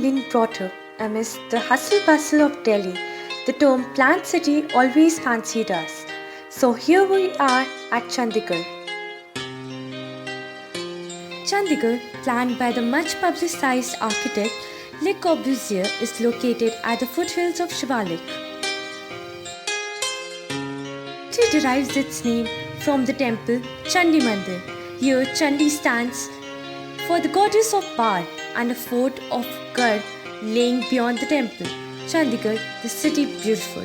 been brought up amidst the hustle bustle of Delhi, the term planned city always fancied us. So here we are at Chandigarh. Chandigarh, planned by the much publicized architect Le Corbusier, is located at the foothills of Shivalik. It derives its name from the temple Chandi Mandir. Here Chandi stands for the goddess of power and a fort of Garh laying beyond the temple. Chandigarh, the city beautiful.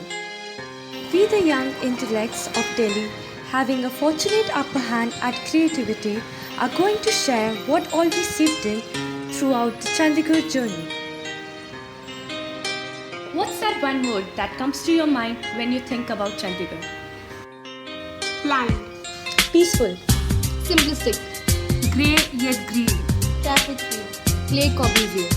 We the young intellects of Delhi, having a fortunate upper hand at creativity, are going to share what all we sipped in throughout the Chandigarh journey. What's that one word that comes to your mind when you think about Chandigarh? Planned, Peaceful. simplistic, Grey yet green. traffic free, Le Corbusier.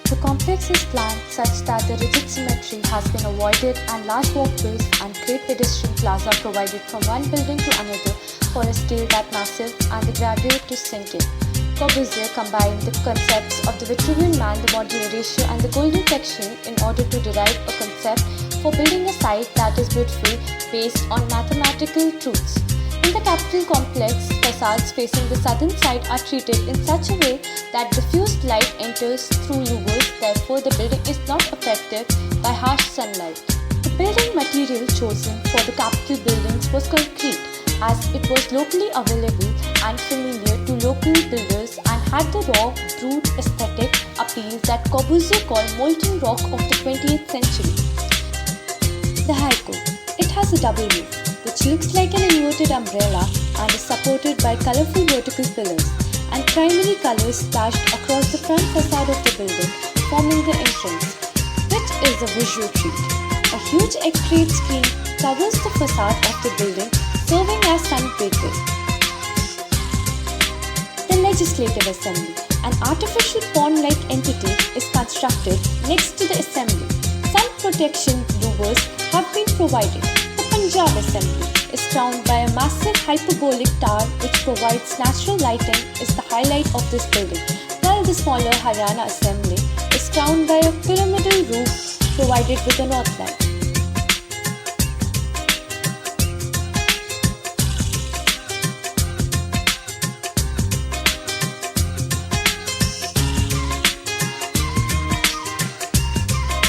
The complex is planned such that the rigid symmetry has been avoided and large walkways and great pedestrian plaza provided from one building to another for a scale that massive and the graduate to sink in. Corbusier combined the concepts of the Vitruvian man, the modular ratio and the golden section in order to derive a concept for building a site that is beautiful based on mathematical truths. In the Capitol complex, facades facing the southern side are treated in such a way that diffused light enters through louvers, therefore the building is not affected by harsh sunlight. The building material chosen for the Capitol buildings was concrete, as it was locally available and familiar to local builders and had the raw, brute aesthetic appeal that Corbusier called molten rock of the 20th century. The Haiko. It has a double roof, which looks like an inverted umbrella and is supported by colorful vertical pillars and primary colors splashed across the front facade of the building, forming the entrance, which is a visual treat. A huge X-ray screen covers the facade of the building, serving as sunbreakers. The Legislative Assembly, an artificial pond-like entity, is constructed next to the assembly. Sun protection louvers have been provided. The Punjab Assembly is crowned by a massive hyperbolic tower which provides natural lighting is the highlight of this building, while the smaller Haryana Assembly is crowned by a pyramidal roof provided with a north light.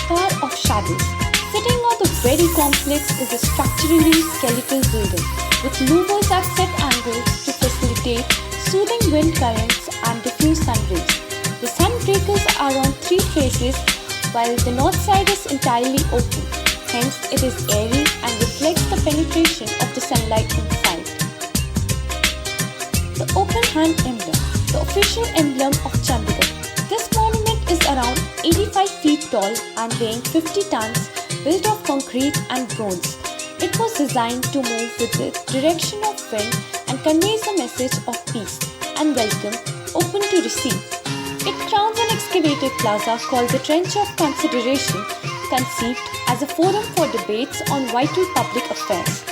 Tower of Shadows. Sitting on the very complex is a structurally skeletal building with louvers at set angles to facilitate soothing wind currents and diffuse sun rays. The sun breakers are on three faces while the north side is entirely open. Hence, it is airy and reflects the penetration of the sunlight inside. The Open Hand Emblem, the official emblem of Chandigarh. This monument is around 85 feet tall and weighing 50 tons, built of concrete and bronze. It was designed to move with the direction of wind and conveys a message of peace and welcome, open to receive. It crowns an excavated plaza called the Trench of Consideration, conceived as a forum for debates on vital public affairs.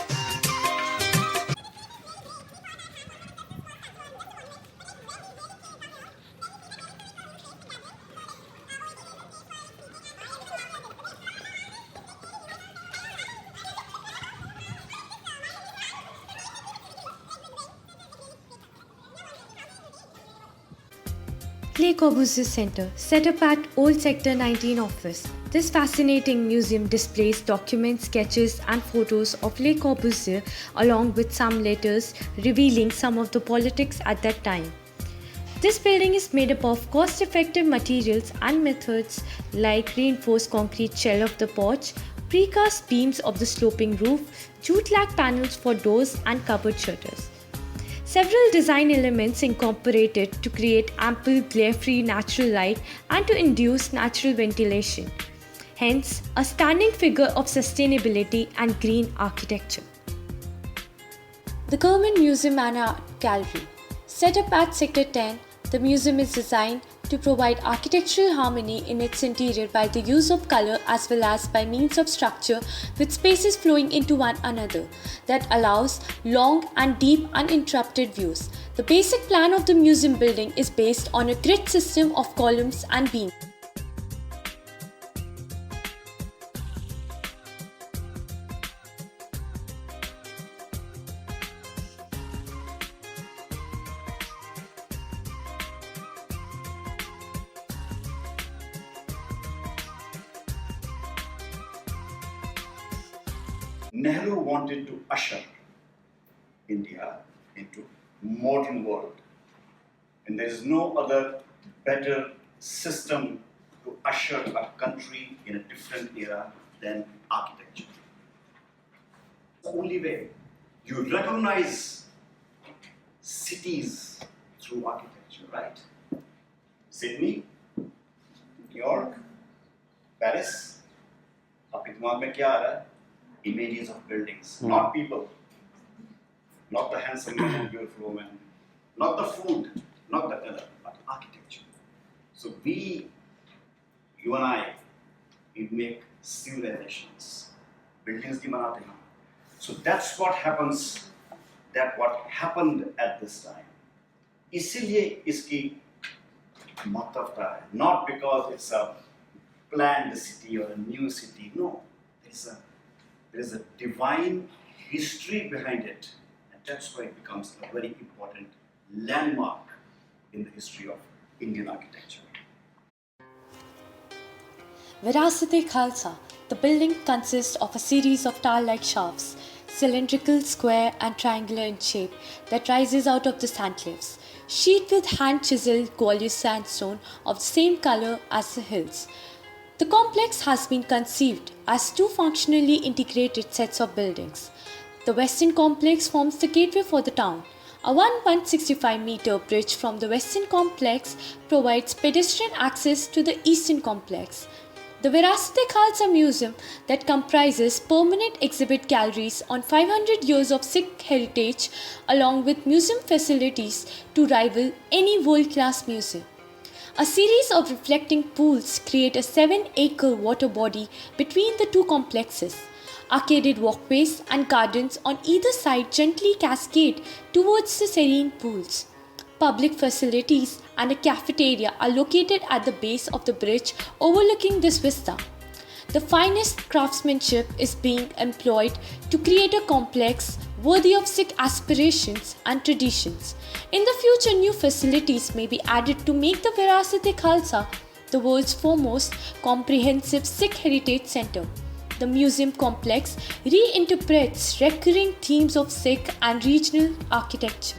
Le Corbusier Center, set up at Old Sector 19 office. This fascinating museum displays documents, sketches and photos of Le Corbusier along with some letters revealing some of the politics at that time. This building is made up of cost-effective materials and methods like reinforced concrete shell of the porch, precast beams of the sloping roof, jute-lac panels for doors and cupboard shutters. Several design elements incorporated to create ample glare-free natural light and to induce natural ventilation. Hence, a standing figure of sustainability and green architecture. The Government Museum and Art Gallery. Set up at Sector 10, the museum is designed to provide architectural harmony in its interior by the use of color as well as by means of structure with spaces flowing into one another that allows long and deep uninterrupted views. The basic plan of the museum building is based on a grid system of columns and beams. Nehru wanted to usher India into modern world, and there is no other better system to usher a country in a different era than architecture. The only way you recognize cities through architecture, right? Sydney, New York, Paris. आपके दिमाग में क्या आ रहा है? Images of buildings, not people, not the handsome man and beautiful woman, not the food, not the color, but architecture. So you and I, we make civilizations, buildings की बनाते हैं. So that's what happens, what happened at this time. इसीलिए इसकी महत्वता है, not because it's a planned city or a new city. No, there is a divine history behind it, and that's why it becomes a very important landmark in the history of Indian architecture. Virasat-e-Khalsa. The building consists of a series of tower-like shafts, cylindrical, square and triangular in shape, that rises out of the sand cliffs, sheathed with hand-chiseled Gwalior sandstone of the same color as the hills. The complex has been conceived as two functionally integrated sets of buildings. The western complex forms the gateway for the town. A 165-meter bridge from the western complex provides pedestrian access to the eastern complex. The Virasat-e-Khalsa Museum, that comprises permanent exhibit galleries on 500 years of Sikh heritage along with museum facilities to rival any world-class museum. A series of reflecting pools create a 7-acre water body between the two complexes. Arcaded walkways and gardens on either side gently cascade towards the serene pools. Public facilities and a cafeteria are located at the base of the bridge overlooking this vista. The finest craftsmanship is being employed to create a complex worthy of Sikh aspirations and traditions. In the future, new facilities may be added to make the Virasat-e-Khalsa the world's foremost comprehensive Sikh heritage center. The museum complex reinterprets recurring themes of Sikh and regional architecture.